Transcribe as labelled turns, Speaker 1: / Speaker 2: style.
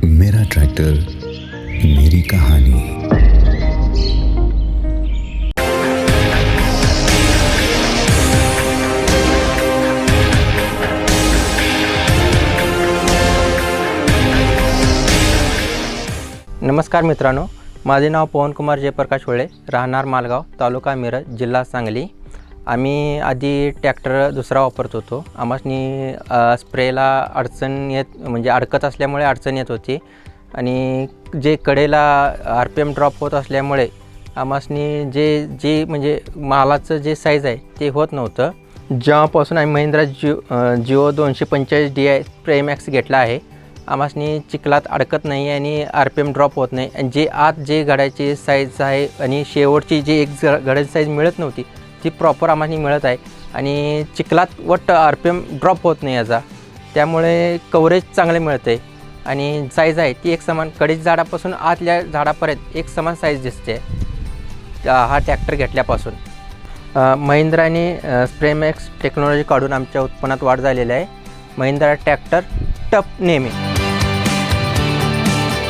Speaker 1: मेरा ट्रैक्टर मेरी कहानी।
Speaker 2: नमस्कार मित्रांनो, माझे नाव पवनकुमार जयप्रकाश होळे, राहणार मालगाव, तालुका मिरज, जिल्हा सांगली। आम्ही आधी ट्रॅक्टर दुसरा वापरत होतो। आम्हासनी स्प्रेला अडचण येत म्हणजे अडकत असल्यामुळे अडचण येत होती आणि जे कडेला RPM ड्रॉप होत असल्यामुळे आम्हासनी जे म्हणजे मालाचं जे साईज आहे ते होत नव्हतं। जेव्हापासून आम्ही Mahindra Jio 245 DI spray max घेतला आहे, आम्हासनी चिखलात अडकत नाही आणि RPM ड्रॉप होत नाही आणि जे आत जे घड्याची साईज आहे आणि शेवटची जी एक घड्याची साईज मिळत नव्हती ती प्रॉपर आम्हासनी मिळत आहे आणि चिखलात वट RPM ड्रॉप होत नाही याचा, त्यामुळे कव्हरेज चांगले मिळते आणि साईज आहे ती एक समान, कडेच्या झाडापासून आतल्या झाडापर्यंत एक समान साईज दिसते हा ट्रॅक्टर घेतल्यापासून। महिंद्राने स्प्रे मॅक्स टेक्नॉलॉजी काढून आमच्या उत्पन्नात वाढ झालेली आहे। महिंद्रा ट्रॅक्टर टप नेहमी।